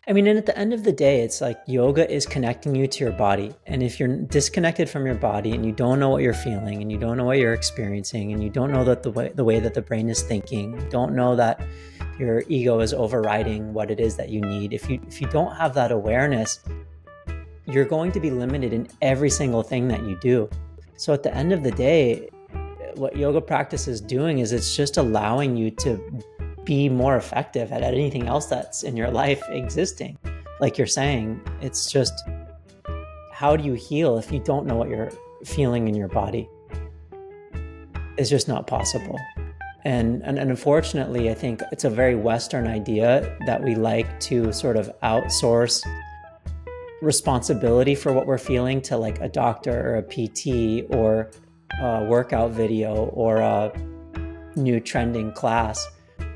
I mean, and at the end of the day, it's like yoga is connecting you to your body. And if you're disconnected from your body and you don't know what you're feeling and you don't know what you're experiencing and you don't know that the way that the brain is thinking, you don't know that your ego is overriding what it is that you need. If you don't have that awareness, you're going to be limited in every single thing that you do. So at the end of the day, what yoga practice is doing is it's just allowing you to be more effective at anything else that's in your life existing. Like you're saying, it's just, how do you heal if you don't know what you're feeling in your body? It's just not possible. And unfortunately, I think it's a very Western idea that we like to sort of outsource responsibility for what we're feeling to like a doctor or a PT or a workout video or a new trending class.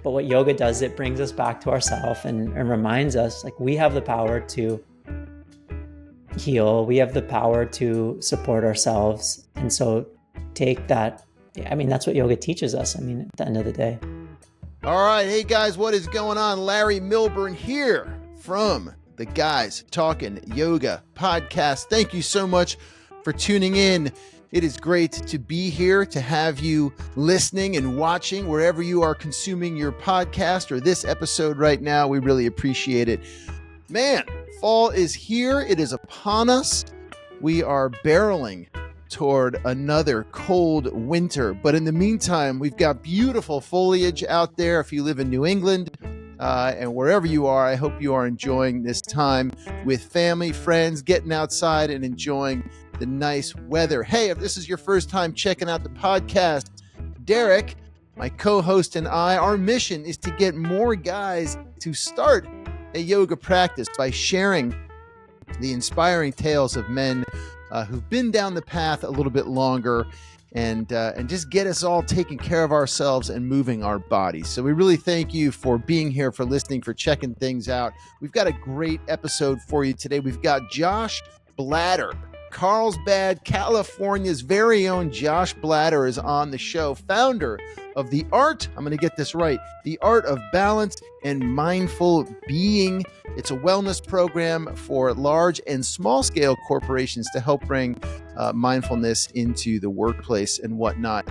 But what yoga does, it brings us back to ourselves and reminds us like we have the power to heal. We have the power to support ourselves. And so take that. I mean, that's what yoga teaches us. I mean, at the end of the day. All right. Hey guys, what is going on? Larry Milburn here from the Guys Talking Yoga podcast. Thank you so much for tuning in. It is great to be here, to have you listening and watching wherever you are consuming your podcast or this episode right now. We really appreciate it. Man, fall is here. It is upon us. We are barreling toward another cold winter. But in the meantime, we've got beautiful foliage out there. If you live in New England and wherever you are, I hope you are enjoying this time with family, friends, getting outside and enjoying the nice weather. Hey, if this is your first time checking out the podcast, Derek, my co-host, and I, our mission is to get more guys to start a yoga practice by sharing the inspiring tales of men who've been down the path a little bit longer and just get us all taking care of ourselves and moving our bodies. So we really thank you for being here, for listening, for checking things out. We've got a great episode for you today. We've got Josh Blatter. Carlsbad, California's very own Josh Blatter is on the show, founder of The Art, I'm going to get this right, The Art of Balance and Mindful Being. It's a wellness program for large and small scale corporations to help bring mindfulness into the workplace and whatnot.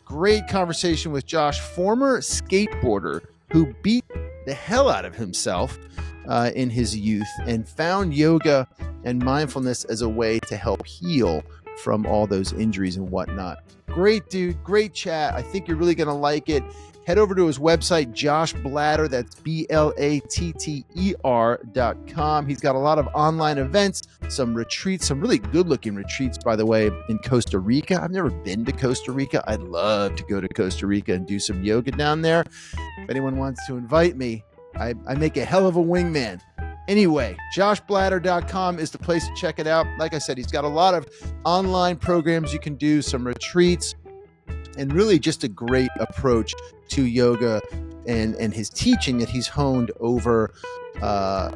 Great conversation with Josh, former skateboarder who beat the hell out of himself in his youth and found yoga and mindfulness as a way to help heal from all those injuries and whatnot. Great dude, great chat. I think you're really going to like it. Head over to his website, Josh Blatter, that's BLATTER.com. He's got a lot of online events, some retreats, some really good-looking retreats, by the way, in Costa Rica. I've never been to Costa Rica. I'd love to go to Costa Rica and do some yoga down there. If anyone wants to invite me, I make a hell of a wingman. Anyway, joshblatter.com is the place to check it out. Like I said, he's got a lot of online programs you can do, some retreats, and really just a great approach to yoga and his teaching that he's honed over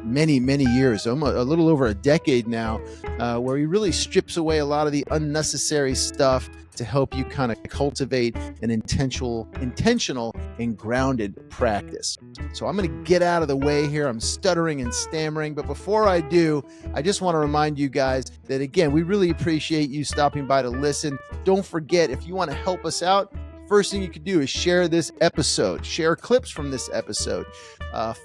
many, many years, almost a little over a decade now, where he really strips away a lot of the unnecessary stuff to help you kind of cultivate an intentional and grounded practice. So I'm going to get out of the way here. I'm stuttering and stammering, but before I do, I just want to remind you guys that, again, we really appreciate you stopping by to listen. Don't forget, if you want to help us out, first thing you can do is share this episode, share clips from this episode.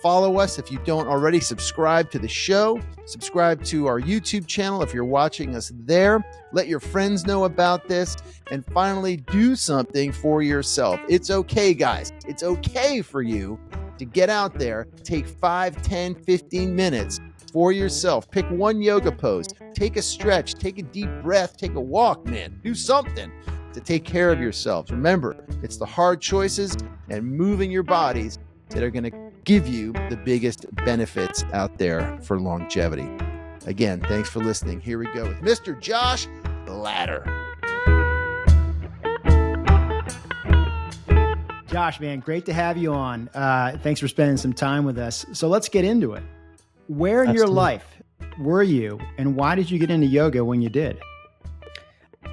Follow us if you don't already. Subscribe to the show. Subscribe to our YouTube channel if you're watching us there. Let your friends know about this. And finally, do something for yourself. It's okay, guys. It's okay for you to get out there, take 5, 10, 15 minutes for yourself. Pick one yoga pose. Take a stretch. Take a deep breath. Take a walk, man. Do something to take care of yourselves. Remember, it's the hard choices and moving your bodies that are going to give you the biggest benefits out there for longevity. Again, thanks for listening. Here we go with Mr. Josh Blatter. Josh, man, great to have you on. Thanks for spending some time with us. So let's get into it. Where in your life were you, and why did you get into yoga when you did?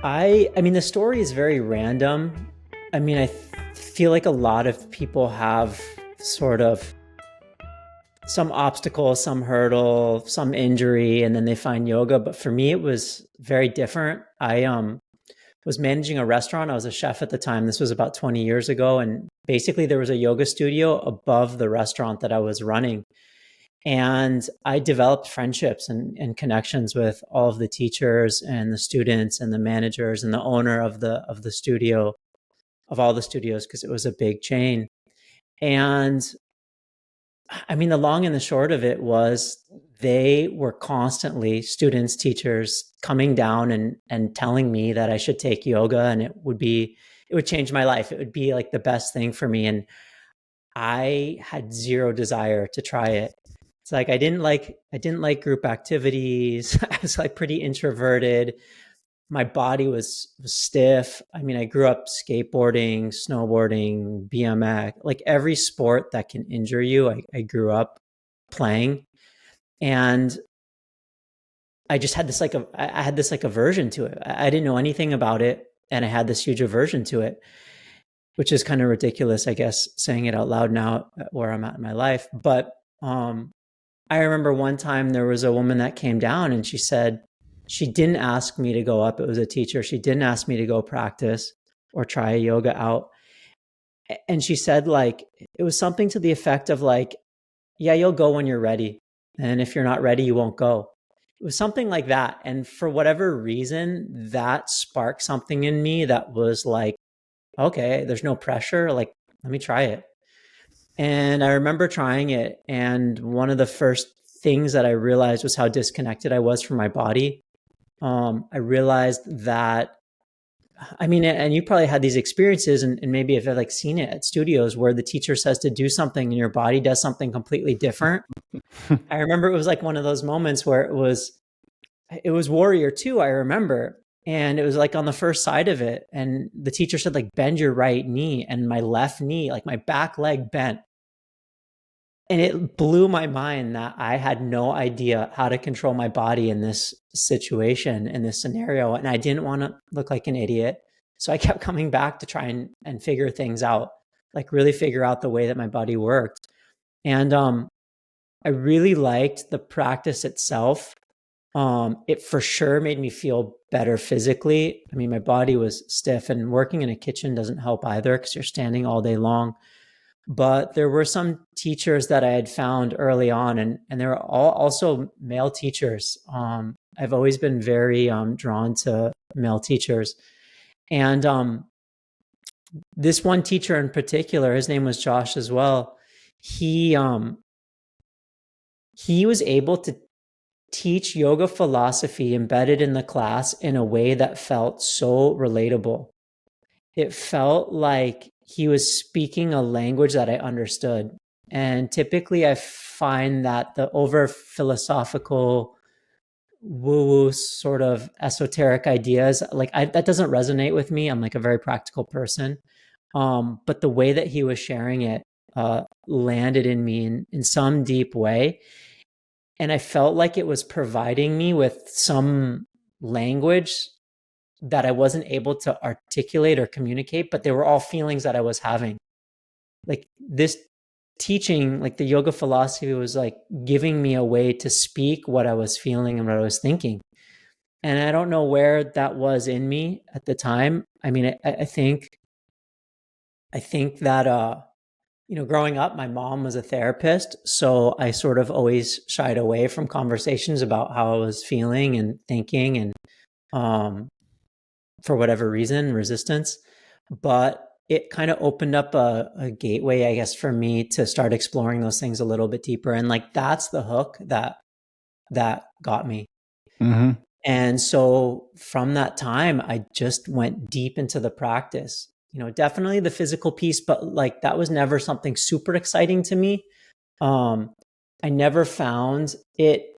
I mean, the story is very random. I mean, I feel like a lot of people have sort of some obstacle, some hurdle, some injury, and then they find yoga. But for me, it was very different. I was managing a restaurant. I was a chef at the time. This was about 20 years ago. And basically, there was a yoga studio above the restaurant that I was running. And I developed friendships and connections with all of the teachers and the students and the managers and the owner of the studio, of all the studios, because it was a big chain. And I mean, the long and the short of it was they were constantly, students, teachers, coming down and telling me that I should take yoga, and it would change my life. It would be like the best thing for me. And I had zero desire to try it. It's like I didn't like group activities. I was like pretty introverted. My body was stiff. I mean, I grew up skateboarding, snowboarding, BMX, like every sport that can injure you, I grew up playing. And I just had this I had this like aversion to it. I didn't know anything about it. And I had this huge aversion to it, which is kind of ridiculous, I guess, saying it out loud now where I'm at in my life. But I remember one time there was a woman that came down and she said, she didn't ask me to go up. It was a teacher. She didn't ask me to go practice or try yoga out. And she said, like, it was something to the effect of like, yeah, you'll go when you're ready. And if you're not ready, you won't go. It was something like that. And for whatever reason, that sparked something in me that was like, okay, there's no pressure. Like, let me try it. And I remember trying it. And one of the first things that I realized was how disconnected I was from my body. I realized that, I mean, and you probably had these experiences and maybe have like seen it at studios where the teacher says to do something and your body does something completely different. I remember it was like one of those moments where it was Warrior 2, I remember. And it was like on the first side of it. And the teacher said like, bend your right knee, and my left knee, like my back leg bent. And it blew my mind that I had no idea how to control my body in this situation, in this scenario. And I didn't want to look like an idiot. So I kept coming back to try and figure things out, like really figure out the way that my body worked. And I really liked the practice itself. It for sure made me feel better physically. I mean, my body was stiff, and working in a kitchen doesn't help either because you're standing all day long. But there were some teachers that I had found early on, and they were all also male teachers. I've always been very drawn to male teachers. And this one teacher in particular, his name was Josh as well. He was able to teach yoga philosophy embedded in the class in a way that felt so relatable. It felt like he was speaking a language that I understood. And typically I find that the over philosophical, woo-woo sort of esoteric ideas, like that doesn't resonate with me. I'm like a very practical person. But the way that he was sharing it landed in me in some deep way. And I felt like it was providing me with some language that I wasn't able to articulate or communicate, but they were all feelings that I was having. Like this teaching, like the yoga philosophy was like giving me a way to speak what I was feeling and what I was thinking. And I don't know where that was in me at the time. I mean, I think that, growing up, my mom was a therapist. So I sort of always shied away from conversations about how I was feeling and thinking, and for whatever reason, resistance. But it kind of opened up a gateway, I guess, for me to start exploring those things a little bit deeper. And like, that's the hook that got me. Mm-hmm. And so from that time, I just went deep into the practice, definitely the physical piece, but like that was never something super exciting to me. I never found it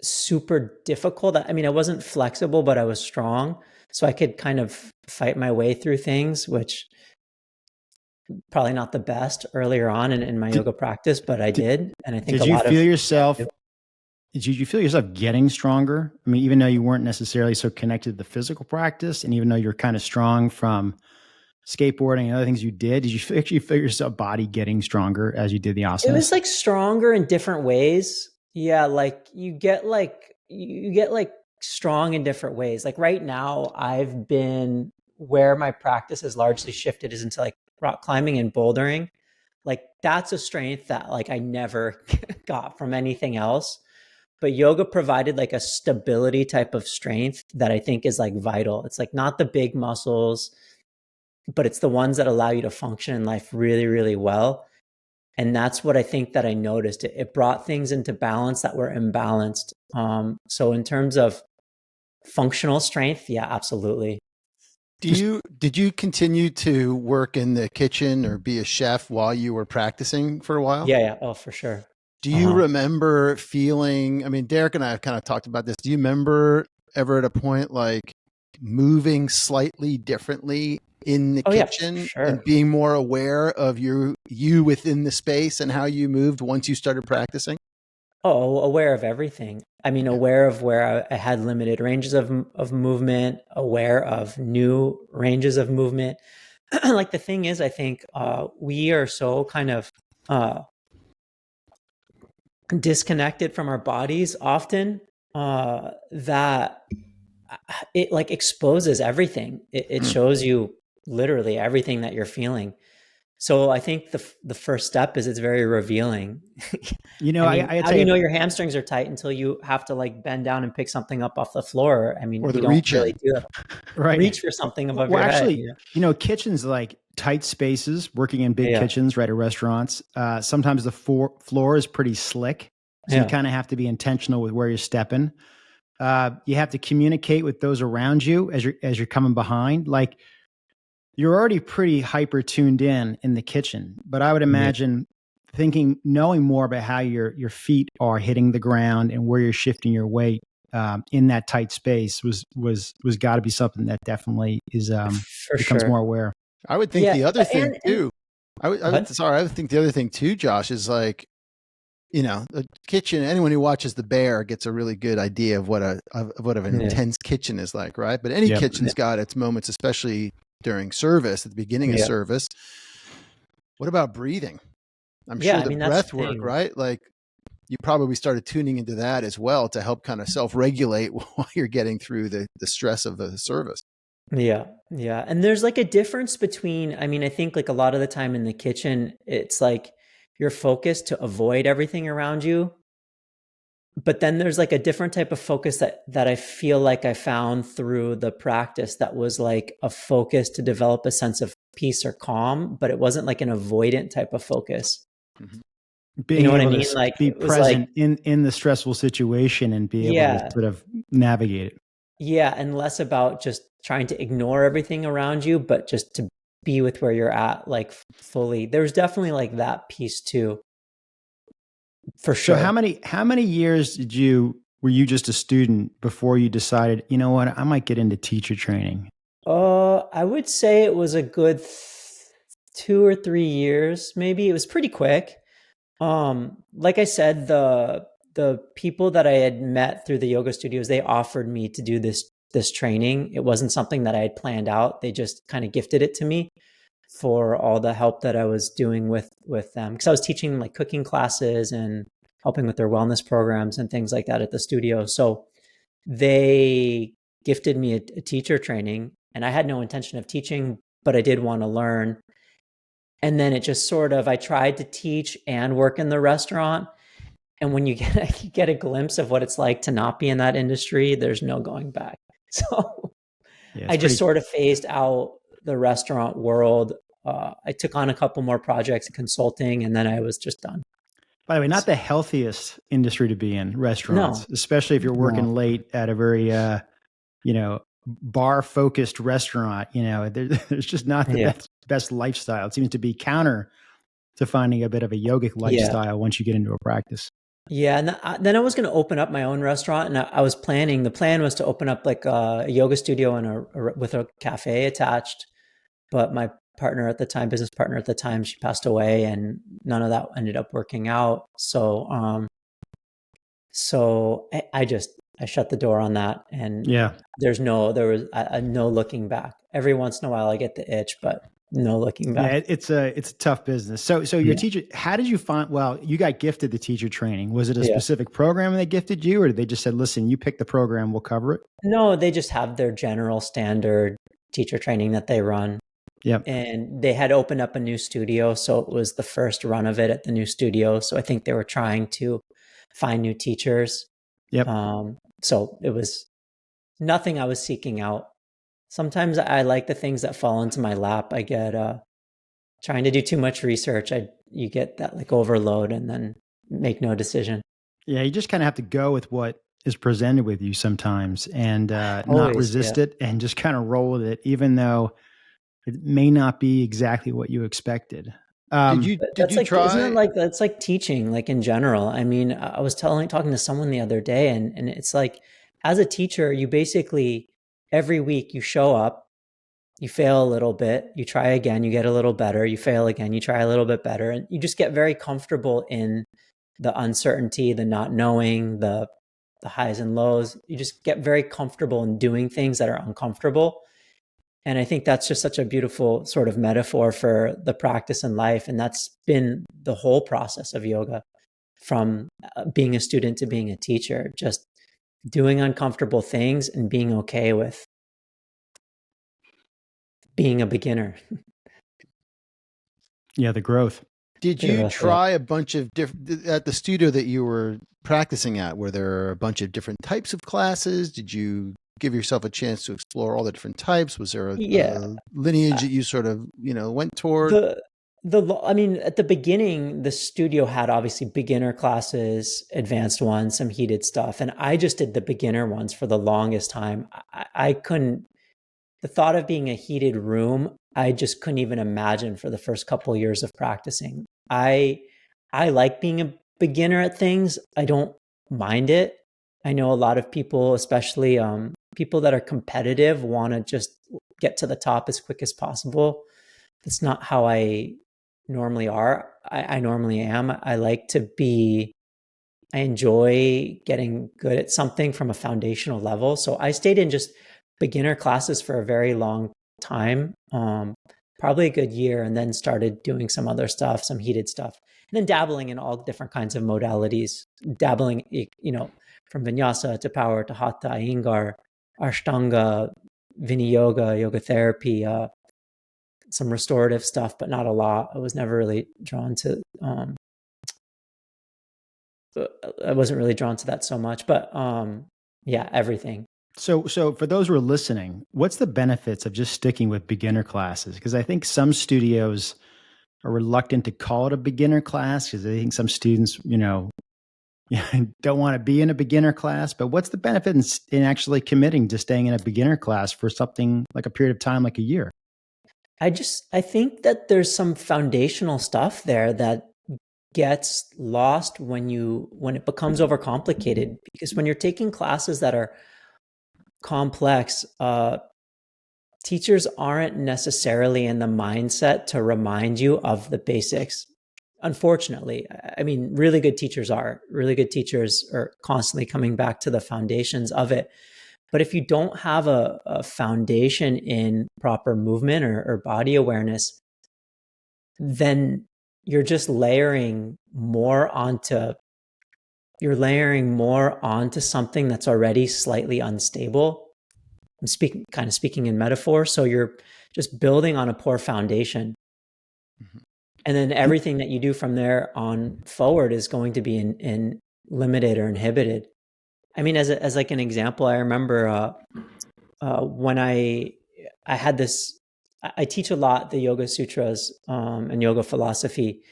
super difficult. I mean, I wasn't flexible, but I was strong. So I could kind of fight my way through things, which probably not the best earlier on in my yoga practice, but I did. And I think did you feel yourself getting stronger? I mean, even though you weren't necessarily so connected to the physical practice, and even though you're kind of strong from skateboarding and other things you did you actually feel yourself body getting stronger as you did the It was asanas? like stronger in different ways. Yeah, like you get like strong in different ways. Like right now, I've been where my practice has largely shifted is into like rock climbing and bouldering. Like that's a strength that like I never got from anything else. But yoga provided like a stability type of strength that I think is like vital. It's like not the big muscles, but it's the ones that allow you to function in life really, really well. And that's what I think that I noticed. It brought things into balance that were imbalanced. So in terms of functional strength, yeah, absolutely. Did you continue to work in the kitchen or be a chef while you were practicing for a while? Yeah, yeah. Oh, for sure. Do you Uh-huh. remember feeling, I mean, Derek and I have kind of talked about this. Do you remember ever at a point like moving slightly differently in the Oh yeah, for kitchen and sure. being more aware of you within the space and how you moved once you started practicing? Oh, aware of everything. I mean, Yeah. aware of where I had limited ranges of movement, aware of new ranges of movement. Like the thing is, I think we are so kind of uh, disconnected from our bodies often that it like exposes everything. It Hmm. shows you literally everything that you're feeling. So I think the first step is it's very revealing. You know, I mean, I'd how do you say, know your hamstrings are tight until you have to like bend down and pick something up off the floor? I mean, Or we the don't reach really in. do that. right. Reach for something above Well, your head. actually, kitchens like tight spaces, working in big Yeah, kitchens, right, at restaurants. Sometimes the floor is pretty slick. So you yeah, kind of have to be intentional with where you're stepping. You have to communicate with those around you as you're coming behind. Like you're already pretty hyper tuned in the kitchen, but I would yeah, imagine knowing more about how your feet are hitting the ground and where you're shifting your weight in that tight space was got to be something that definitely is for becomes sure. more aware. I would think Yeah, the other thing and too, I would, what? sorry, I would think the other thing too, Josh, is like, the kitchen, anyone who watches The Bear gets a really good idea of what an Yeah, intense kitchen is like, right? But any Yep. kitchen's got its moments, especially during service, at the beginning of yeah, service. What about breathing? I'm yeah. sure I the mean, that's breath the work, thing. right? Like you probably started tuning into that as well to help kind of self-regulate while you're getting through the stress of the service. Yeah, yeah. And there's like a difference between, I mean, I think like a lot of the time in the kitchen, it's like you're focused to avoid everything around you. But then there's like a different type of focus that I feel like I found through the practice that was like a focus to develop a sense of peace or calm, but it wasn't like an avoidant type of focus. Mhm. You Being know what I able to mean? Like be it was like, present in the stressful situation and be able to yeah, sort of navigate it. yeah, and less about just trying to ignore everything around you, but just to be with where you're at, like fully. There's definitely like that piece too, for So sure. how many years were you just a student before you decided, you know what, I might get into teacher training? I would say it was a good 2 or 3 years, maybe. It was pretty quick. Like I said, the people that I had met through the yoga studios, they offered me to do this training. It wasn't something that I had planned out. They just kind of gifted it to me for all the help that I was doing with them because I was teaching like cooking classes and helping with their wellness programs and things like that at the studio. So they gifted me a teacher training, and I had no intention of teaching, but I did want to learn. And then it just sort of I tried to teach and work in the restaurant. And when you get a glimpse of what it's like to not be in that industry, there's no going back. So Yeah, it's I just pretty. sort of phased out the restaurant world. I took on a couple more projects, consulting, and then I was just done. By the way, not So, the healthiest industry to be in, restaurants, no, especially if you're no, working late at a very you know, bar focused restaurant. There's just not the yeah, best lifestyle. It seems to be counter to finding a bit of a yogic yeah, lifestyle once you get into a practice. yeah. And then I was going to open up my own restaurant, and I was planning. The plan was to open up like a yoga studio and with a cafe attached. But my partner at the time, business partner at the time, she passed away, and none of that ended up working out. So I shut the door on that, and Yeah. there was no looking back. Every once in a while, I get the itch, but no looking Yeah, back. it's a tough business. So your Yeah. teacher, how did you find? Well, you got gifted the teacher training. Was it a Yeah. specific program they gifted you, or did they just said, "Listen, you pick the program, we'll cover it"? No, they just have their general standard teacher training that they run. Yep. And they had opened up a new studio, so it was the first run of it at the new studio. So I think they were trying to find new teachers. Yep. So it was nothing I was seeking out. Sometimes I like the things that fall into my lap. I get trying to do too much research. You get that like overload and then make no decision. Yeah, you just kind of have to go with what is presented with you sometimes, and not Always, yeah. resist it, and just kind of roll with it, even though it may not be exactly what you expected. But Did that's you like, isn't it try? like that's like teaching, like in general? I mean, I was talking to someone the other day, and it's like, as a teacher, you basically every week you show up, you fail a little bit, you try again, you get a little better, you fail again, you try a little bit better, and you just get very comfortable in the uncertainty, the not knowing, the highs and lows. You just get very comfortable in doing things that are uncomfortable. And I think that's just such a beautiful sort of metaphor for the practice in life. And that's been the whole process of yoga, from being a student to being a teacher, just doing uncomfortable things and being okay with being a beginner. Yeah, the growth. Did you try a bunch of different at the studio that you were practicing at? Were there a bunch of different types of classes? Did you give yourself a chance to explore all the different types? Was there Yeah. a lineage that you sort of, went toward? I mean, at the beginning, the studio had obviously beginner classes, advanced ones, some heated stuff. And I just did the beginner ones for the longest time. I couldn't, the thought of being a heated room, I just couldn't even imagine for the first couple of years of practicing. I like being a beginner at things. I don't mind it. I know a lot of people, especially people that are competitive, want to just get to the top as quick as possible. That's not how I normally are. I normally am. I enjoy getting good at something from a foundational level. So I stayed in just beginner classes for a very long time, probably a good year, and then started doing some other stuff, some heated stuff, and then dabbling in all different kinds of modalities, dabbling, from vinyasa to power to hatha, iyengar, ashtanga, vinyasa, yoga therapy, some restorative stuff, but not a lot. I was never really drawn to I wasn't really drawn to that so much, but yeah, everything. So for those who are listening, what's the benefits of just sticking with beginner classes? Because I think some studios are reluctant to call it a beginner class because they think some students, don't want to be in a beginner class. But what's the benefit in actually committing to staying in a beginner class for something like a period of time, like a year? I think that there's some foundational stuff there that gets lost when it becomes overcomplicated, because when you're taking classes that are complex, teachers aren't necessarily in the mindset to remind you of the basics. Unfortunately, I mean, really good teachers are constantly coming back to the foundations of it. But if you don't have a foundation in proper movement or body awareness, then you're just layering more onto something that's already slightly unstable. I'm speaking in metaphor. So you're just building on a poor foundation. Mm-hmm. And then everything that you do from there on forward is going to be in limited or inhibited. I mean, as like an example, I remember when I had this, I teach a lot the Yoga Sutras and yoga philosophy.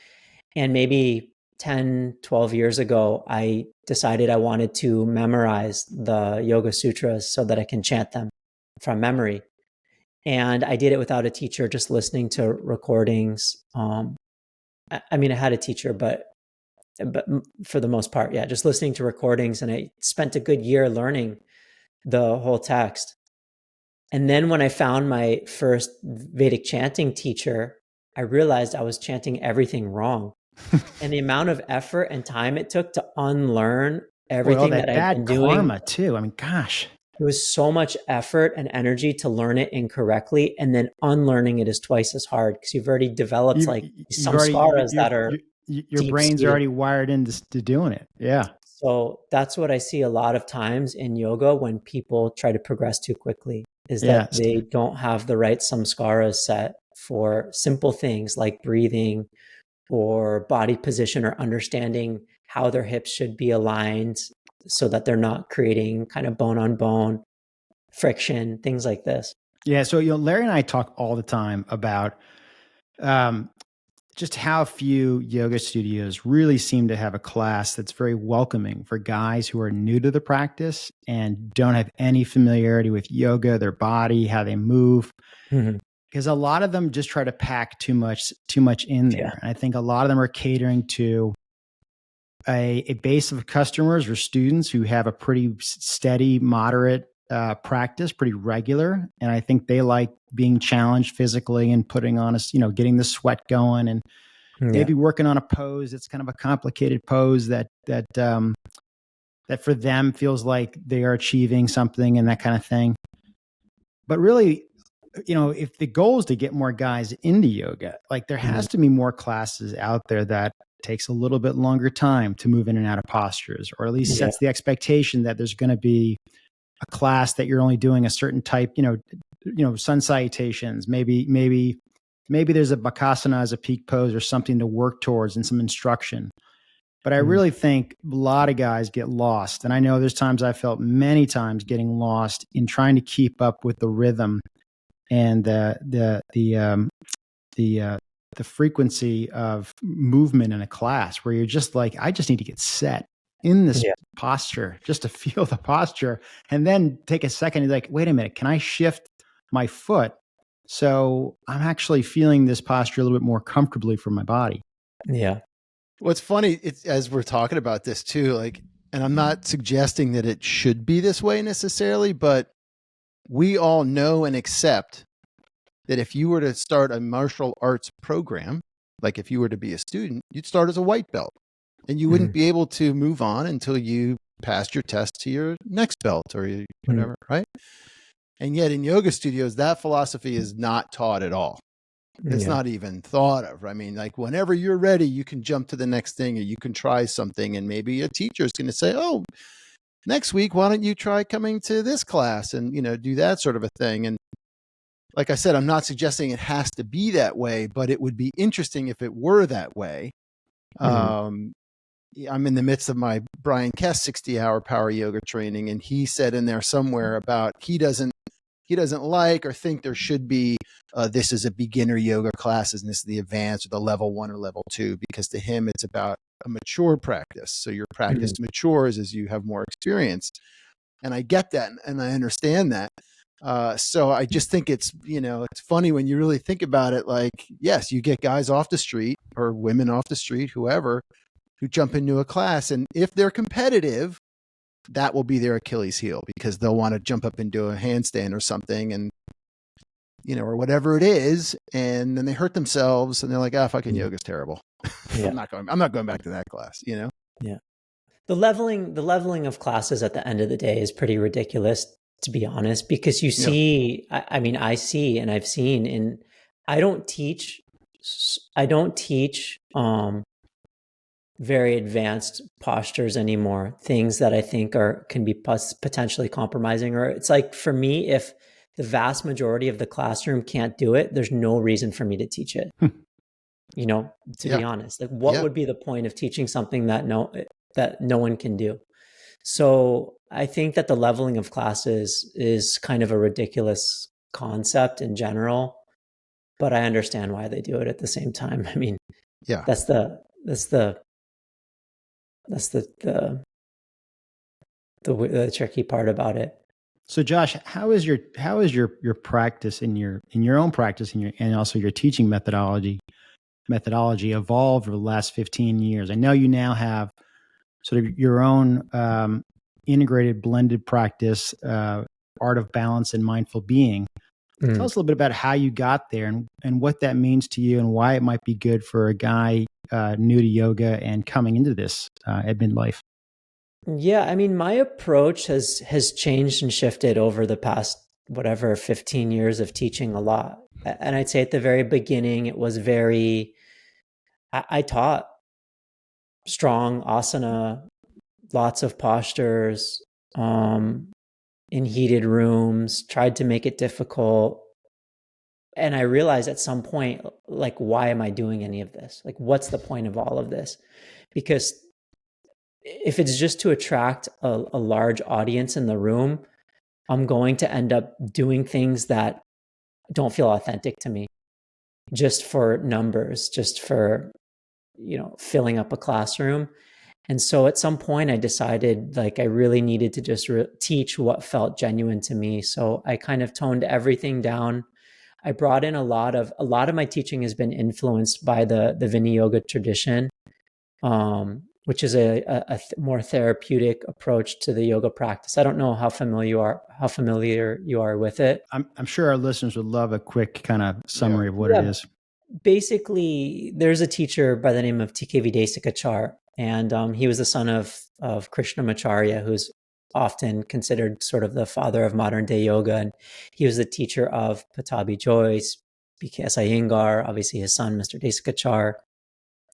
And maybe 10, 12 years ago, I decided I wanted to memorize the Yoga Sutras so that I can chant them from memory. And I did it without a teacher, just listening to recordings. I mean, I had a teacher, but for the most part, yeah, just listening to recordings. And I spent a good year learning the whole text. And then when I found my first Vedic chanting teacher, I realized I was chanting everything wrong. And the amount of effort and time it took to unlearn everything that that I'd bad been doing. karma too. I mean, gosh. It was so much effort and energy to learn it incorrectly, and then unlearning it is twice as hard because you've already developed like You've samskaras that are your deep brain's seated. already wired into to doing it. Yeah. So that's what I see a lot of times in yoga when people try to progress too quickly, is that Yes. they don't have the right samskaras set for simple things like breathing or body position, or understanding how their hips should be aligned so that they're not creating kind of bone on bone friction, things like this. Yeah. So, Larry and I talk all the time about um, just how few yoga studios really seem to have a class that's very welcoming for guys who are new to the practice and don't have any familiarity with yoga, their body, how they move. Mm-hmm. Because a lot of them just try to pack too much in there. Yeah. And I think a lot of them are catering to a base of customers or students who have a pretty steady, moderate practice, pretty regular. And I think they like being challenged physically and putting on getting the sweat going, and maybe working on a pose that's kind of a complicated pose that for them feels like they are achieving something and that kind of thing. But really, if the goal is to get more guys into yoga, like there has to be more classes out there that takes a little bit longer time to move in and out of postures, or at least sets the expectation that there's going to be a class that you're only doing a certain type, sun salutations, maybe there's a bakasana as a peak pose or something to work towards and some instruction. But I really think a lot of guys get lost. And I know there's times I felt many times getting lost in trying to keep up with the rhythm and the frequency of movement in a class, where you're just like, I just need to get set in this posture just to feel the posture, and then take a second and be like, wait a minute, can I shift my foot so I'm actually feeling this posture a little bit more comfortably for my body? Yeah. What's funny, it's, as we're talking about this too, and I'm not suggesting that it should be this way necessarily, but we all know and accept that if you were to start a martial arts program, like if you were to be a student, you'd start as a white belt, and you wouldn't be able to move on until you passed your test to your next belt or whatever, right? And yet in yoga studios, that philosophy is not taught at all. It's not even thought of. I mean, like whenever you're ready, you can jump to the next thing, or you can try something, and maybe a teacher is going to say, oh, next week, why don't you try coming to this class and, do that sort of a thing. And like I said, I'm not suggesting it has to be that way, but it would be interesting if it were that way. I'm in the midst of my Brian Kess 60-hour power yoga training, and he said in there somewhere about he doesn't like or think there should be this is a beginner yoga classes and this is the advanced or the level 1 or level 2, because to him it's about a mature practice. So your practice matures as you have more experience. And I get that, and I understand that. So I just think it's funny when you really think about it. Like, yes, you get guys off the street or women off the street, whoever, who jump into a class, and if they're competitive, that will be their Achilles heel, because they'll want to jump up and do a handstand or something, and or whatever it is, and then they hurt themselves, and they're like, fucking yoga's terrible. I'm not going back to that class, Yeah. The leveling of classes at the end of the day is pretty ridiculous, to be honest, because you see, I see, and I've seen I don't teach very advanced postures anymore, things that I think can be potentially compromising. Or it's like, for me, if the vast majority of the classroom can't do it, there's no reason for me to teach it. To be honest, like what would be the point of teaching something that no one can do? So I think that the leveling of classes is kind of a ridiculous concept in general, but I understand why they do it at the same time. I mean, that's the tricky part about it. So Josh, how is your practice in your own practice and also your teaching methodology evolved over the last 15 years? I know you now have sort of your own integrated blended practice, art of balance and mindful being. Tell us a little bit about how you got there and what that means to you, and why it might be good for a guy new to yoga and coming into this at midlife. Yeah, I mean, my approach has changed and shifted over the past whatever 15 years of teaching a lot. And I'd say at the very beginning, it was very, I taught strong asana, lots of postures, um, in heated rooms, tried to make it difficult. And I realized at some point, like, why am I doing any of this? Like, what's the point of all of this? Because if it's just to attract a large audience in the room, I'm going to end up doing things that don't feel authentic to me just for numbers, just for, filling up a classroom. And so at some point I decided like I really needed to just teach what felt genuine to me. So I kind of toned everything down. I brought in a lot of my teaching has been influenced by the Vinaya yoga tradition, which is a more therapeutic approach to the yoga practice. I don't know how familiar you are with it. I'm sure our listeners would love a quick kind of summary of what it Yeah, is. basically, there's a teacher by the name of TK Videsikachar, and he was the son of Krishnamacharya, who's often considered sort of the father of modern day yoga, and he was the teacher of Patabi Joyce, BKS Iyengar, obviously his son, Mr. Desikachar,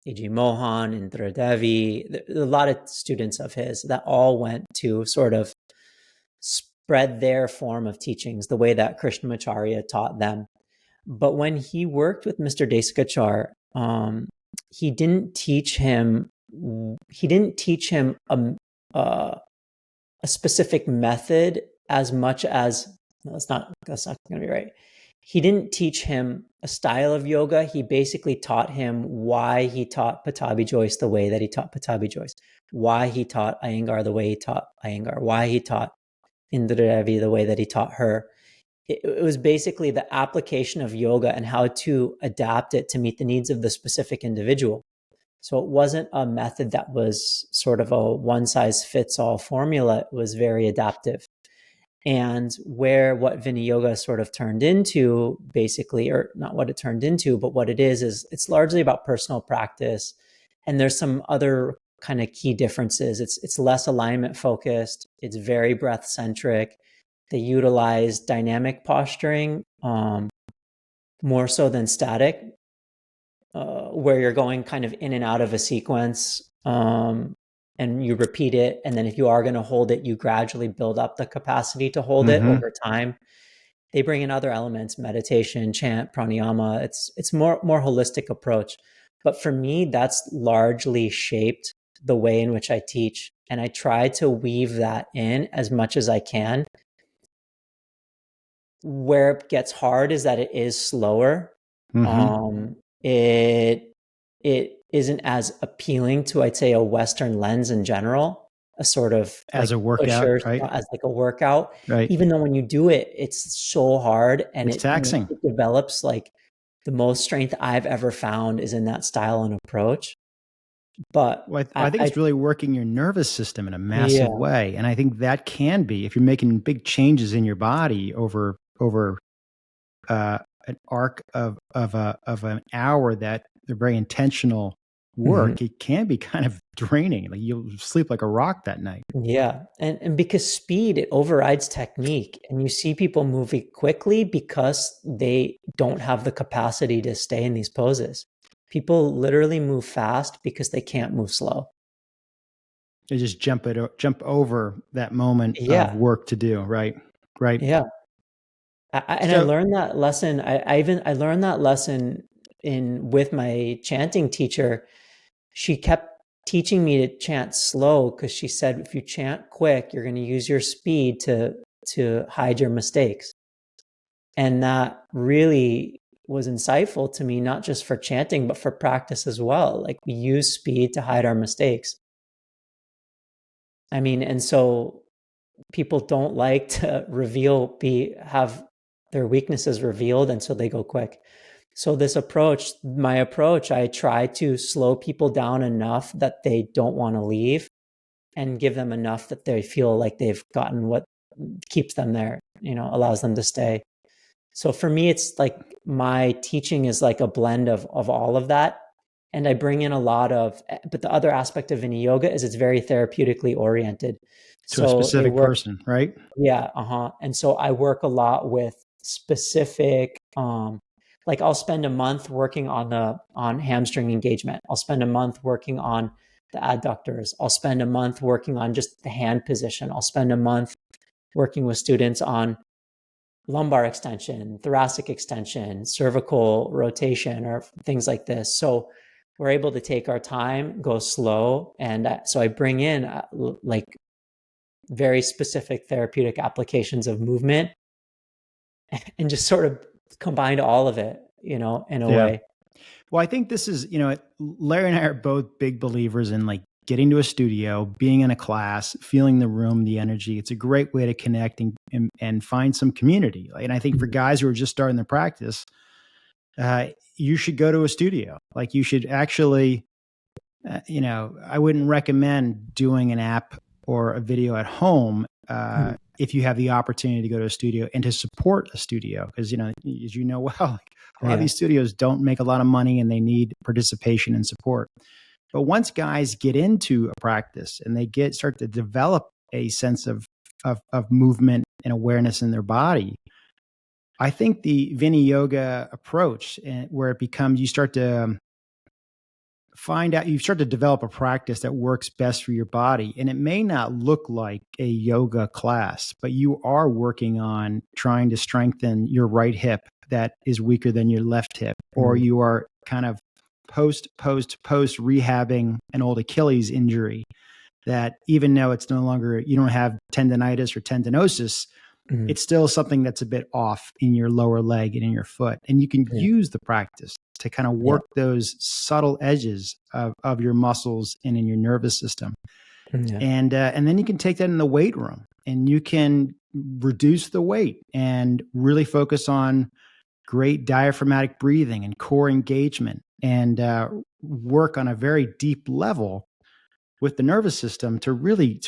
A.G. Mohan, Indra Devi, a lot of students of his that all went to sort of spread their form of teachings the way that Krishnamacharya taught them. But when he worked with Mr. Desikachar, he didn't teach him. He didn't teach him a specific method as much as no, that's not going to be right. He didn't teach him a style of yoga. He basically taught him why he taught Patabi Joyce the way that he taught Patabi Joyce, why he taught Iyengar the way he taught Iyengar, why he taught Indra Devi the way that he taught her. It was basically the application of yoga and how to adapt it to meet the needs of the specific individual. So it wasn't a method that was sort of a one size fits all formula. It was very adaptive. And where what Vinaya yoga sort of turned into, basically, or not what it turned into, but what it is it's largely about personal practice. And there's some other kind of key differences. It's less alignment focused. It's very breath centric. They utilize dynamic posturing more so than static, where you're going kind of in and out of a sequence, and you repeat it. And then if you are going to hold it, you gradually build up the capacity to hold it over time. They bring in other elements, meditation, chant, pranayama. It's more holistic approach. But for me, that's largely shaped the way in which I teach. And I try to weave that in as much as I can. Where it gets hard is that it is slower. It isn't as appealing to, I'd say, a Western lens in general, a sort of As like a workout, pusher, right? as like a workout. Right. Even though when you do it, it's so hard and It's taxing. it develops like the most strength I've ever found is in that style and approach. But Well, I think it's really working your nervous system in a massive yeah, way, and I think that can be if you're making big changes in your body over an arc of an hour that they're very intentional mhm. work. It can be kind of draining. Like you'll sleep like a rock that night. Yeah. And because speed, it overrides technique. And you see people moving quickly because they don't have the capacity to stay in these poses. People literally move fast because they can't move slow. They just jump over that moment of Yeah. work to do. Right. Right. Yeah. And I So learned that lesson. I learned that lesson in with my chanting teacher. She kept teaching me to chant slow because she said if you chant quick, you're going to use your speed to hide your mistakes. And that really was insightful to me, not just for chanting, but for practice as well. Like we use speed to hide our mistakes. I mean, and so people don't like to have their weaknesses revealed. And so they go quick. So my approach, I try to slow people down enough that they don't want to leave and give them enough that they feel like they've gotten what keeps them there, allows them to stay. So for me, it's like my teaching is like a blend of all of that. And I bring in a lot of, but the other aspect of Vini yoga is it's very therapeutically oriented. To a So they specific work, person, right? yeah, and so I work a lot with specific, like I'll spend a month working on hamstring engagement. I'll spend a month working on the adductors. I'll spend a month working on just the hand position. I'll spend a month working with students on lumbar extension, thoracic extension, cervical rotation, or things like this. So we're able to take our time, go slow. And so I bring in like very specific therapeutic applications of movement and just sort of combine all of it, in a Yeah. way. Well, I think this is, Larry and I are both big believers in like getting to a studio, being in a class, feeling the room, the energy. It's a great way to connect and find some community. And I think for guys who are just starting their practice, you should go to a studio. Like you should actually, I wouldn't recommend doing an app or a video at home if you have the opportunity to go to a studio and to support a studio. Because, as you know well, like, a lot of these studios don't make a lot of money and they need participation and support. But once guys get into a practice and they start to develop a sense of movement and awareness in their body, I think the Vini yoga approach, where it becomes, you start to develop a practice that works best for your body. And it may not look like a yoga class, but you are working on trying to strengthen your right hip that is weaker than your left hip, or you are kind of post rehabbing an old Achilles injury that, even though it's no longer, you don't have tendonitis or tendinosis, it's still something that's a bit off in your lower leg and in your foot. And you can use the practice to kind of work those subtle edges of your muscles and in your nervous system. And then you can take that in the weight room and you can reduce the weight and really focus on great diaphragmatic breathing and core engagement and work on a very deep level with the nervous system to really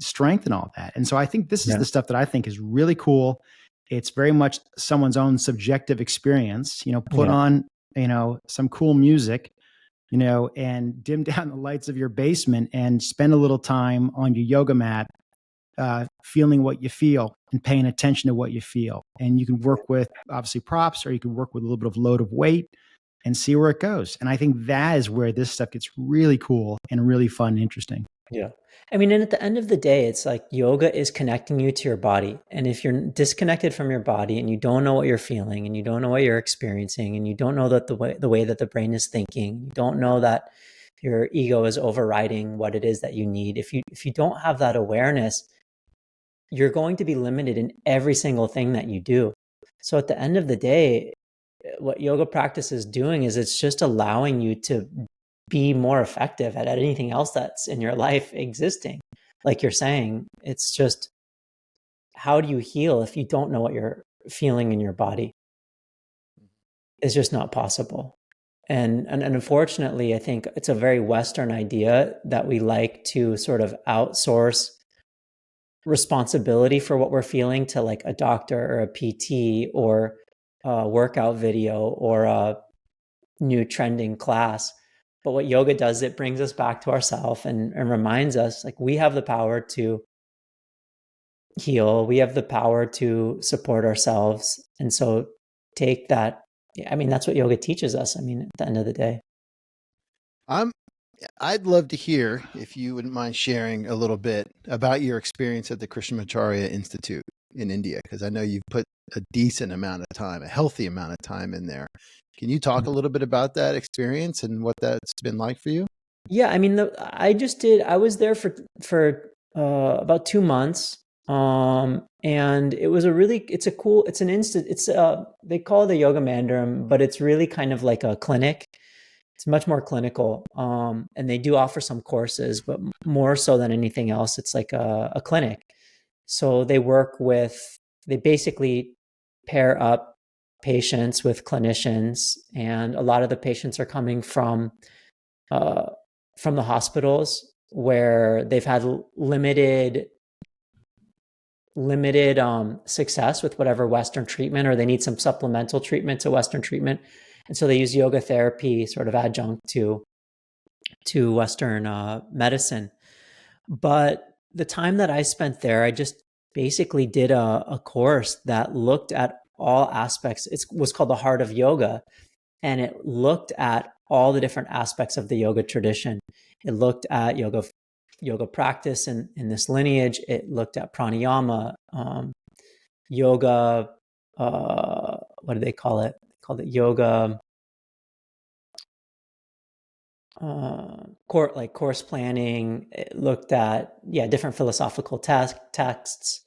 strengthen all that. And so I think this is the stuff that I think is really cool. It's very much someone's own subjective experience, put on, some cool music, and dim down the lights of your basement and spend a little time on your yoga mat, feeling what you feel and paying attention to what you feel. And you can work with obviously props, or you can work with a little bit of load of weight and see where it goes. And I think that is where this stuff gets really cool and really fun and interesting. Yeah. I mean, and at the end of the day, it's like yoga is connecting you to your body. And if you're disconnected from your body and you don't know what you're feeling and you don't know what you're experiencing and you don't know that the way that the brain is thinking, you don't know that your ego is overriding what it is that you need. If you don't have that awareness, you're going to be limited in every single thing that you do. So at the end of the day, what yoga practice is doing is it's just allowing you to be more effective at anything else that's in your life existing. Like you're saying, it's just, how do you heal if you don't know what you're feeling in your body? It's just not possible. And unfortunately, I think it's a very Western idea that we like to sort of outsource responsibility for what we're feeling to like a doctor or a PT or a workout video or a new trending class. But what yoga does, it brings us back to ourselves and reminds us like we have the power to heal. We have the power to support ourselves. And so take that. I mean, that's what yoga teaches us. I mean, at the end of the day. I'd love to hear, if you wouldn't mind sharing a little bit about your experience at the Krishnamacharya Institute in India, because I know you've put a decent amount of time, a healthy amount of time in there. Can you talk a little bit about that experience and what that's been like for you? Yeah, I mean, I was there for about 2 months. And it was they call it a yoga mandiram, but it's really kind of like a clinic. It's much more clinical. And they do offer some courses, but more so than anything else, it's like a clinic. So they basically pair up patients with clinicians, and a lot of the patients are coming from the hospitals where they've had limited success with whatever Western treatment, or they need some supplemental treatment to Western treatment. And so they use yoga therapy sort of adjunct to Western medicine. But the time that I spent there, I just basically did a course that looked at all aspects. It was called the Heart of Yoga, and it looked at all the different aspects of the yoga tradition. It looked at yoga practice in this lineage. It looked at pranayama, yoga. What do they call it? They called it yoga. Course planning. It looked at different philosophical texts,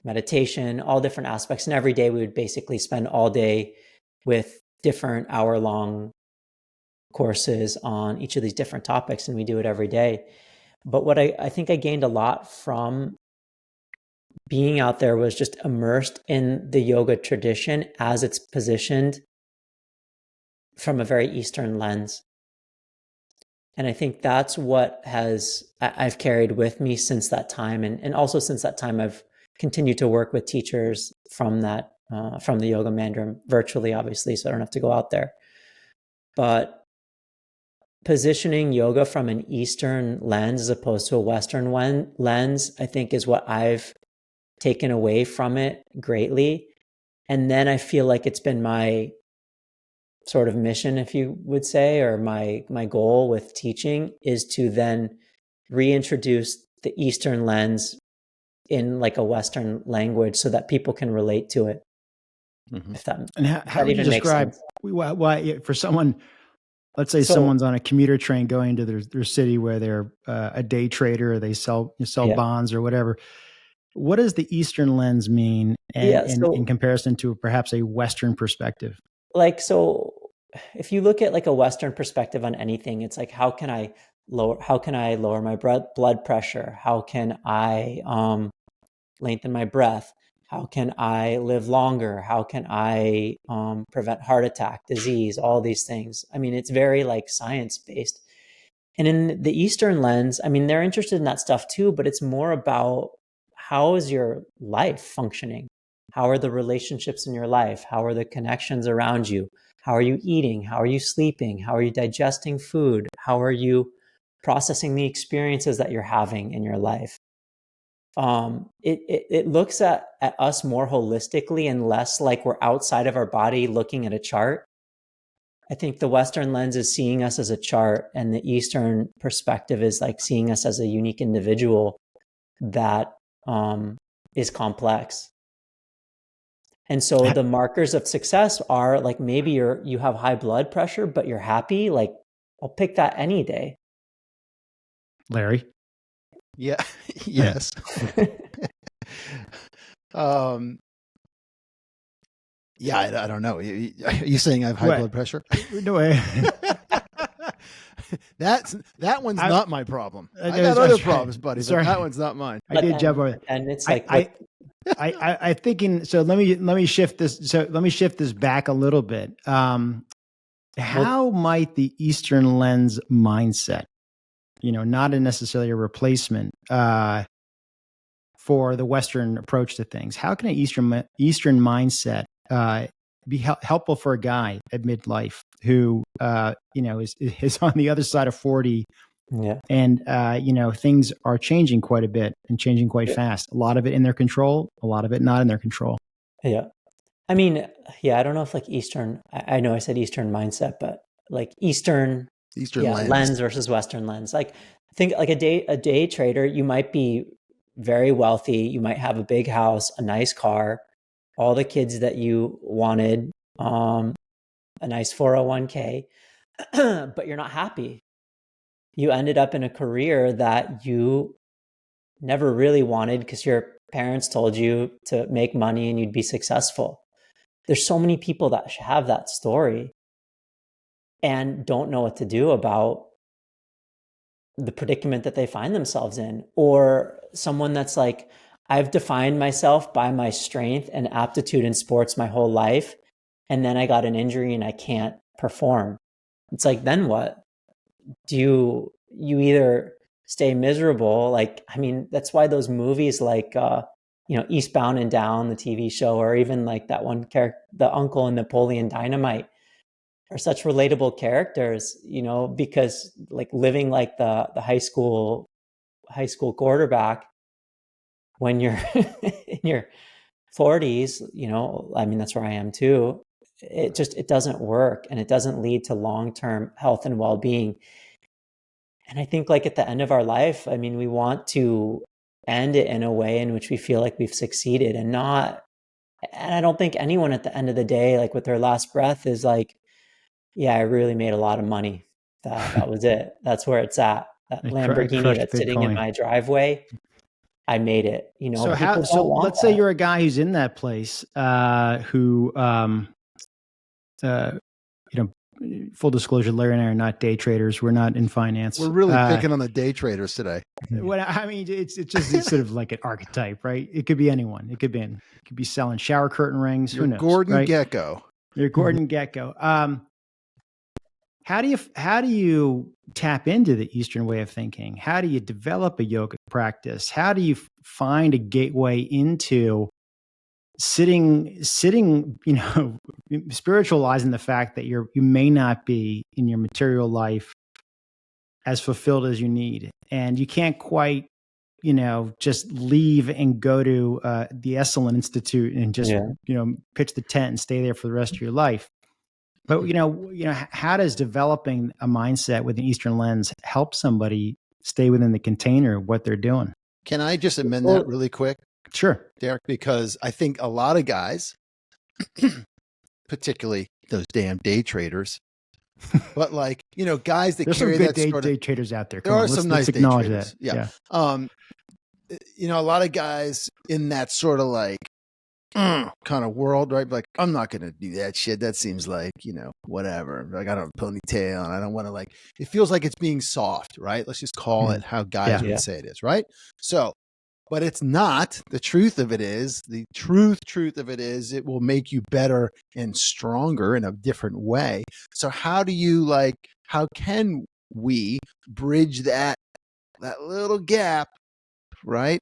meditation, all different aspects. And every day we would basically spend all day with different hour-long courses on each of these different topics, and we do it every day. But what I think I gained a lot from being out there was just immersed in the yoga tradition as it's positioned from a very Eastern lens. And I think that's what I've carried with me since that time. And also since that time, I've continued to work with teachers from the Yoga Mandarin virtually, obviously, so I don't have to go out there. But positioning yoga from an Eastern lens as opposed to a Western lens, I think is what I've taken away from it greatly. And then I feel like it's been my sort of mission, if you would say, or my goal with teaching is to then reintroduce the Eastern lens in like a Western language so that people can relate to it. Mm-hmm. If that, and how would you describe why for someone, let's say someone's on a commuter train going to their city where they're a day trader, or they sell bonds or whatever. What does the Eastern lens mean in comparison to perhaps a Western perspective? So if you look at like a Western perspective on anything, it's like, how can I lower my blood pressure? How can I lengthen my breath? How can I live longer? How can I prevent heart attack, disease, all these things? I mean, it's very like science-based. And in the Eastern lens, I mean, they're interested in that stuff too, but it's more about how is your life functioning? How are the relationships in your life? How are the connections around you? How are you eating? How are you sleeping? How are you digesting food? How are you processing the experiences that you're having in your life? It looks at us more holistically and less like we're outside of our body looking at a chart. I think the Western lens is seeing us as a chart, and the Eastern perspective is like seeing us as a unique individual that is complex. And so the markers of success are like, maybe you have high blood pressure, but you're happy. Like, I'll pick that any day. Larry? Yeah. Yes. Yeah, I don't know. Are you saying I have high blood pressure? No way. That one's not my problem. I got other problems, buddy. But that one's not mine. I did jump over. And it's like I thinking. So let me shift this. So let me shift this back a little bit. How might the Eastern lens mindset, not necessarily a replacement for the Western approach to things? How can an Eastern mindset be helpful for a guy at midlife who is on the other side of 40? Yeah. And things are changing quite a bit and changing quite fast. A lot of it in their control, a lot of it not in their control. Yeah. I mean, I don't know if like Eastern, I know I said Eastern mindset, but like Eastern lens versus Western lens. Like, I think like a day trader, you might be very wealthy. You might have a big house, a nice car, all the kids that you wanted, a nice 401k, but you're not happy. You ended up in a career that you never really wanted because your parents told you to make money and you'd be successful. There's so many people that have that story and don't know what to do about the predicament that they find themselves in. Or someone that's like, I've defined myself by my strength and aptitude in sports my whole life, and then I got an injury and I can't perform. It's like, then what? Do you either stay miserable? Like, I mean, that's why those movies like, Eastbound and Down, the TV show, or even like that one character, the uncle in Napoleon Dynamite, are such relatable characters, because like living like the high school quarterback when you're in your 40s, I mean, that's where I am too. It doesn't work, and it doesn't lead to long-term health and well-being. And I think like at the end of our life, I mean, we want to end it in a way in which we feel like we've succeeded, and I don't think anyone at the end of the day, like with their last breath, is like, yeah, I really made a lot of money. That was it. That's where it's at. That Lamborghini Crushed that's sitting in Bitcoin. my driveway, I made it. So People don't want let's say that. you're a guy who's in that place, who, full disclosure, Larry and I are not day traders. We're not in finance. We're really picking on the day traders today. I mean, it's sort of like an archetype, right? It could be anyone. It could be selling shower curtain rings. Who knows? Gordon right? Gekko. You're Gordon Gekko. How do you tap into the Eastern way of thinking? How do you develop a yoga practice? How do you find a gateway into sitting, spiritualizing the fact that you may not be in your material life as fulfilled as you need, and you can't quite, just leave and go to the Esalen Institute and just, pitch the tent and stay there for the rest of your life. But, how does developing a mindset with an Eastern lens help somebody stay within the container of what they're doing? Can I just amend that really quick? Sure. Derek, because I think a lot of guys, particularly those damn day traders, but like, guys that There's carry some good that day traders out there. There are some nice day traders. Yeah. A lot of guys in that sort of like kind of world, right? Like, I'm not going to do that shit. That seems like, whatever. Like, I don't have a ponytail and I don't want to it feels like it's being soft, right? Let's just call it how guys would say it is, right? So, but it's not. The truth of it is, it will make you better and stronger in a different way. So how can we bridge that little gap, right?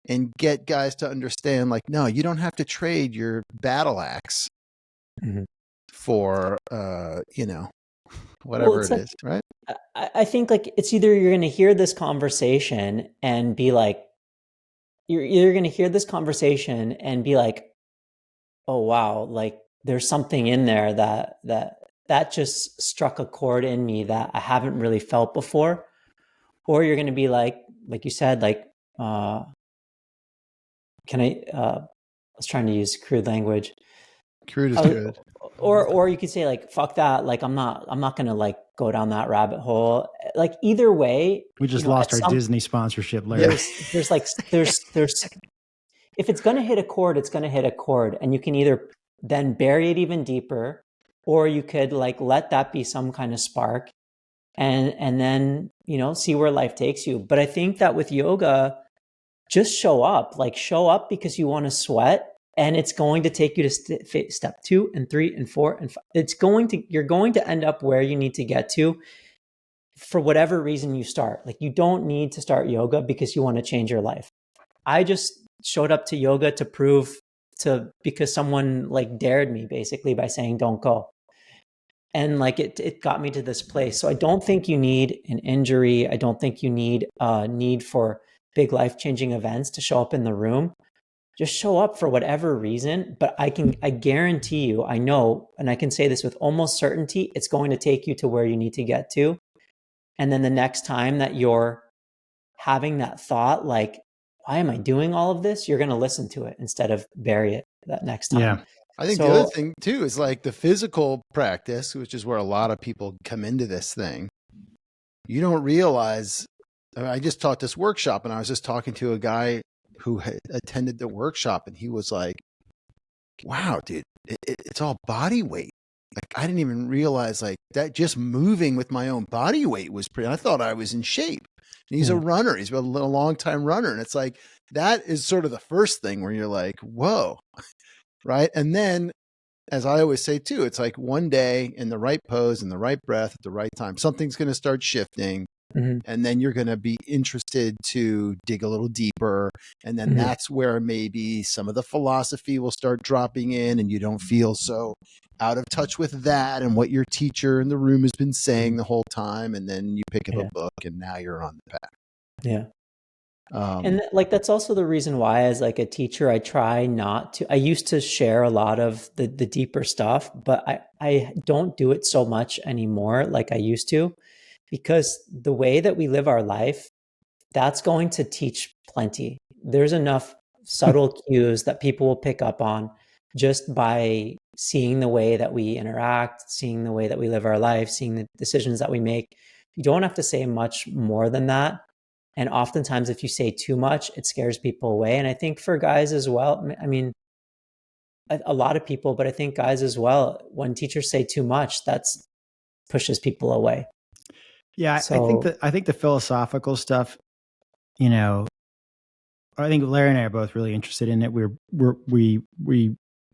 And get guys to understand, like, no, you don't have to trade your battle axe for, whatever it is, right? I think like it's either you're going to hear this conversation and be like, you're either going to hear this conversation and be like, oh, wow, like there's something in there that just struck a chord in me that I haven't really felt before. Or you're going to be like you said, like, I was trying to use crude language. Crude is good. Or you could say like, fuck that. Like, I'm not going to like go down that rabbit hole. Like either way, we just lost our Disney sponsorship, Larry. There's if it's going to hit a chord, it's going to hit a chord, and you can either then bury it even deeper, or you could like let that be some kind of spark and then, see where life takes you. But I think that with yoga, just show up because you want to sweat, and it's going to take you to step 2 and 3 and 4 and 5. You're going to end up where you need to get to for whatever reason you start. Like, you don't need to start yoga because you want to change your life. I just showed up to yoga because someone like dared me basically by saying, don't go. And like, it got me to this place. So I don't think you need an injury. I don't think you need a need for big life-changing events to show up in the room. Just show up for whatever reason. But I guarantee you, I know, and I can say this with almost certainty, it's going to take you to where you need to get to. And then the next time that you're having that thought, like, why am I doing all of this? You're going to listen to it instead of bury it that next time. Yeah. I think the other thing too is like the physical practice, which is where a lot of people come into this thing. You don't realize. I just taught this workshop, and I was just talking to a guy who had attended the workshop, and he was like, wow, dude, it's all body weight. Like, I didn't even realize like that just moving with my own body weight was pretty. I thought I was in shape. And he's a runner. He's a long time runner. And it's like, that is sort of the first thing where you're like, whoa. Right. And then, as I always say too, it's like one day in the right pose, in the right breath, at the right time, something's going to start shifting. Mhm. And then you're going to be interested to dig a little deeper. And then Mhm. that's where maybe some of the philosophy will start dropping in, and you don't feel so out of touch with that and what your teacher in the room has been saying the whole time. And then you pick up a Yeah. book, and now you're on the path. Yeah. Um, And like that's also the reason why, as like a teacher, I try not to. I used to share a lot of the deeper stuff, but I don't do it so much anymore like I used to, because the way that we live our life, that's going to teach plenty. There's enough subtle cues that people will pick up on just by seeing the way that we interact, seeing the way that we live our life, seeing the decisions that we make. You don't have to say much more than that. And oftentimes, if you say too much, it scares people away. And I think for guys as well, I mean, a lot of people, but I think guys as well, when teachers say too much, that's pushes people away. Yeah, So, I think the philosophical stuff, you know, I think Larry and I are both really interested in it. We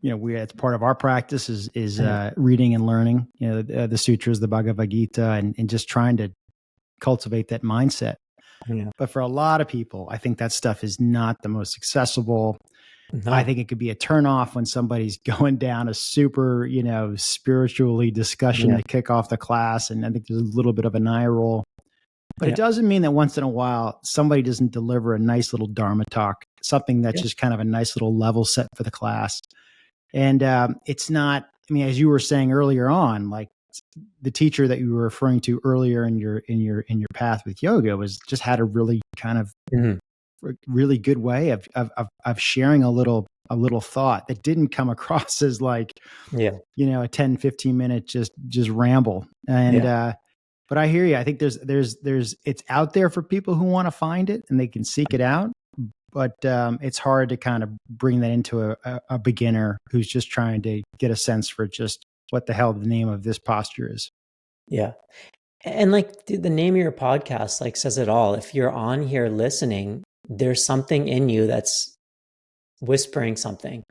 it's part of our practice is mhm, reading and learning, the sutras, the Bhagavad Gita, and just trying to cultivate that mindset. yeah, But for a lot of people, I think that stuff is not the most accessible. I no, think it could be a turnoff when somebody's going down a super, spiritually discussion yeah, to kick off the class. And I think there's a little bit of an eye roll. But it yeah, doesn't mean that once in a while somebody doesn't deliver a nice little Dharma talk, something that's yeah, just kind of a nice little level set for the class. And it's not, I mean, as you were saying earlier on, like the teacher that you were referring to earlier in your path with yoga was just had a really kind of mhm, really good way of sharing a little thought that didn't come across as like, yeah, a 10-15 minute just ramble. And yeah, but I hear you. I think there's it's out there for people who want to find it and they can seek it out. But it's hard to kind of bring that into a beginner who's just trying to get a sense for just what the hell the name of this posture is. yeah. And like the name of your podcast like says it all. If you're on here listening, there's something in you that's whispering something.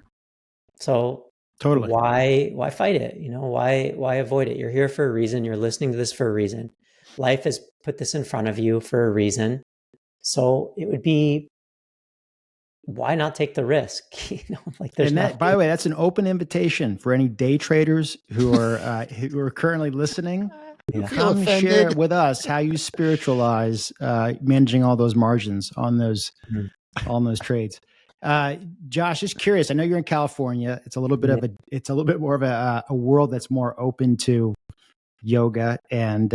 So Totally. why fight it? Why avoid it? You're here for a reason. You're listening to this for a reason. Life has put this in front of you for a reason. So it would be, why not take the risk? Like there's And that, by nothing. the way, that's an open invitation for any day traders who are currently listening. Yeah. feel Come share offended. with us how you spiritualize managing all those margins Mhm. on those trades. Josh, just curious. I know you're in California. It's a little bit Yeah. more of a world that's more open to yoga and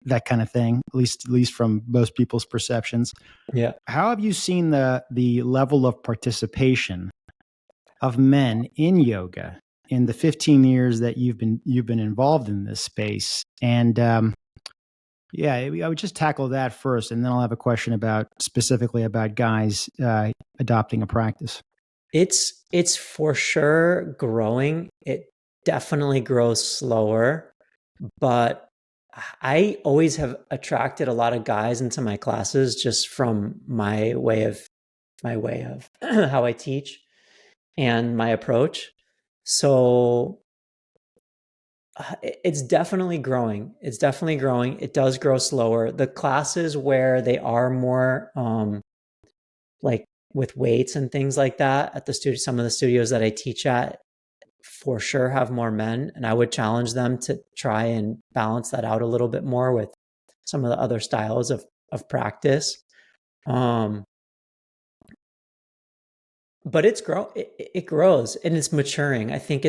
that kind of thing. At least from most people's perceptions. Yeah. How have you seen the level of participation of men in yoga in the 15 years that you've been involved in this space? And yeah, I would just tackle that first, and then I'll have a question specifically about guys adopting a practice. It's for sure growing. It definitely grows slower, but I always have attracted a lot of guys into my classes just from my way of how I teach and my approach. So it's definitely growing. It's definitely growing. It does grow slower. The classes where they are more like with weights and things like that at the studio, some of the studios that I teach at for sure have more men, and I would challenge them to try and balance that out a little bit more with some of the other styles of practice. Um, but it grows and it's maturing. I think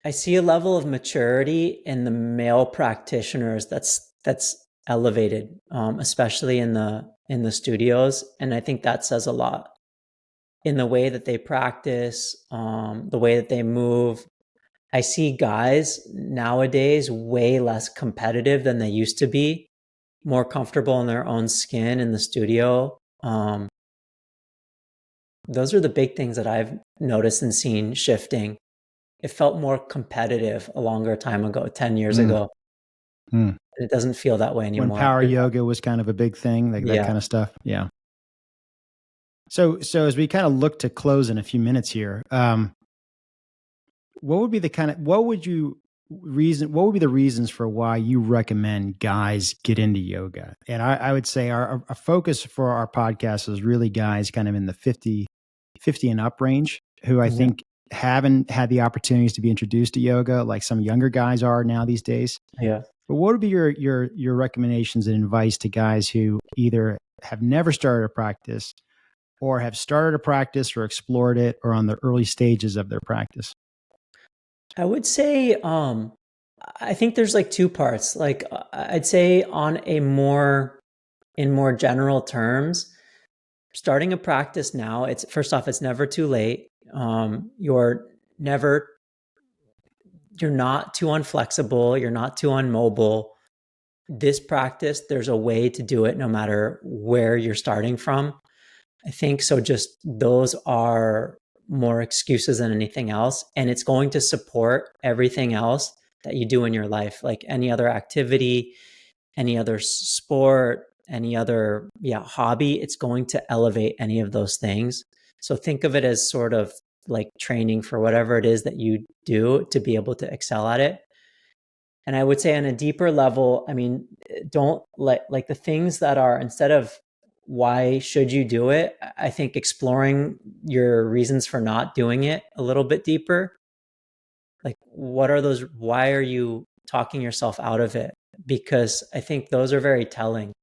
I see a level of maturity in the male practitioners that's elevated, especially in the studios, and I think that says a lot in the way that they practice, the way that they move. I see guys nowadays way less competitive than they used to be, more comfortable in their own skin in the studio. Those are the big things that I've noticed and seen shifting. It felt more competitive a longer time ago, 10 years Mm, ago. mm. And it doesn't feel that way When anymore. power yoga was kind of a big thing, like that Yeah. kind of stuff. Yeah. So as we kind of look to close in a few minutes here, what would be what would you what would be the reasons for why you recommend guys get into yoga? And I would say our focus for our podcast is really guys kind of in the 50 and up range who I think haven't had the opportunities to be introduced to yoga like some younger guys are now these days. Yeah. But what would be your recommendations and advice to guys who either have never started a practice or have started a practice or explored it or on the early stages of their practice? I would say, I think there's like two parts. Like I'd say in more general terms, starting a practice now, first off, it's never too late. You're not too unflexible. You're not too unmobile. This practice, there's a way to do it no matter where you're starting from. I think so. Just those are more excuses than anything else. And it's going to support everything else that you do in your life, like any other activity, any other sport, any other hobby. It's going to elevate any of those things. So think of it as sort of like training for whatever it is that you do to be able to excel at it. And I would say on a deeper level, I mean, don't like the things that are, instead of why should you do it, I think exploring your reasons for not doing it a little bit deeper. Like, what are those? Why are you talking yourself out of it? Because I think those are very telling.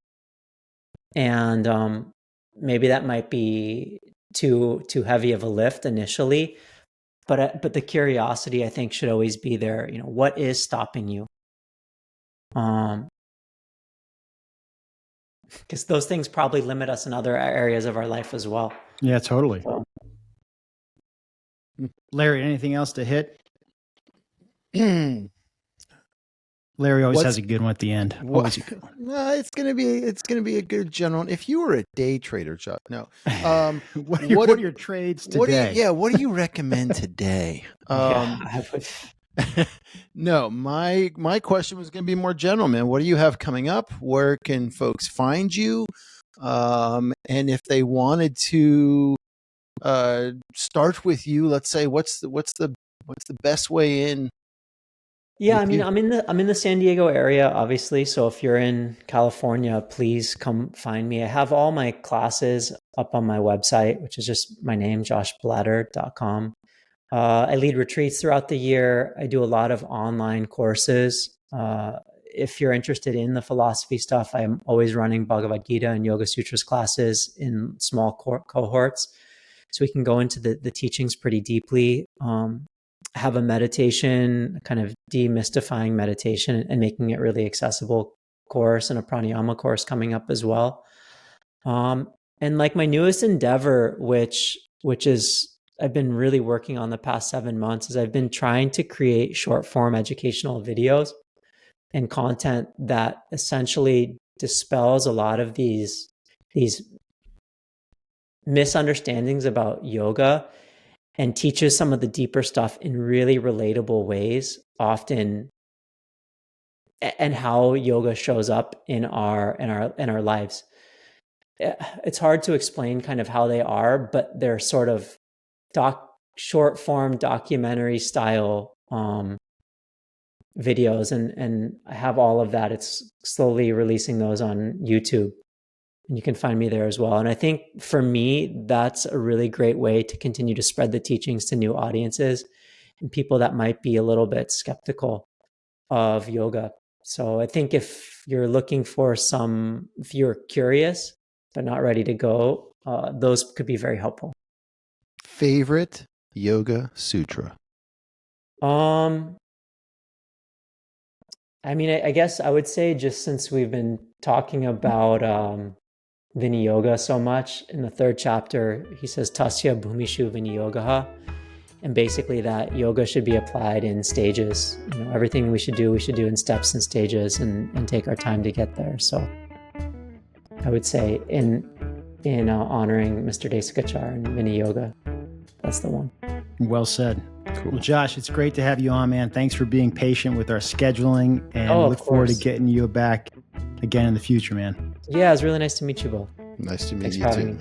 And maybe that might be too heavy of a lift initially, but the curiosity, I think, should always be there. You know, what is stopping you? Because those things probably limit us in other areas of our life as well. Yeah, totally. So. Larry, anything else to hit? Larry always has a good one at the end. Always a good one. No, it's gonna be a good general. If you were a day trader, Chuck, no. What are your trades today? What do you recommend today? No, my question was going to be more general, man. What do you have coming up? Where can folks find you? And if they wanted to start with you, let's say, what's the best way in? Yeah, I mean, I'm in the San Diego area, obviously. So if you're in California, please come find me. I have all my classes up on my website, which is just my name, joshblatter.com. I lead retreats throughout the year. I do a lot of online courses. If you're interested in the philosophy stuff, I'm always running Bhagavad Gita and Yoga Sutras classes in small cohorts. So we can go into the teachings pretty deeply. I have a meditation, kind of demystifying meditation and making it really accessible course, and a pranayama course coming up as well. And like my newest endeavor, which is I've been really working on the past 7 months, is I've been trying to create short form educational videos and content that essentially dispels a lot of these misunderstandings about yoga and teaches some of the deeper stuff in really relatable ways, often, and how yoga shows up in our lives. It's hard to explain kind of how they are, but they're sort of short form documentary style videos, and I have all of that. It's slowly releasing those on YouTube, and you can find me there as well. And I think for me, that's a really great way to continue to spread the teachings to new audiences and people that might be a little bit skeptical of yoga. So I think if you're curious but not ready to go, those could be very helpful. Favorite yoga sutra? I mean, I guess I would say, just since we've been talking about Vini Yoga so much, in the 3rd chapter, he says, Tasya Bhumishu Vini Yogaha. And basically that yoga should be applied in stages. You know, everything we should do in steps and stages, and take our time to get there. So I would say in honoring Mr. Desikachar and Vini Yoga, that's the one. Well said. Cool. Well, Josh, it's great to have you on, man. Thanks for being patient with our scheduling, and look forward to getting you back again in the future, man. Yeah, it was really nice to meet you both. Nice to meet you too, man.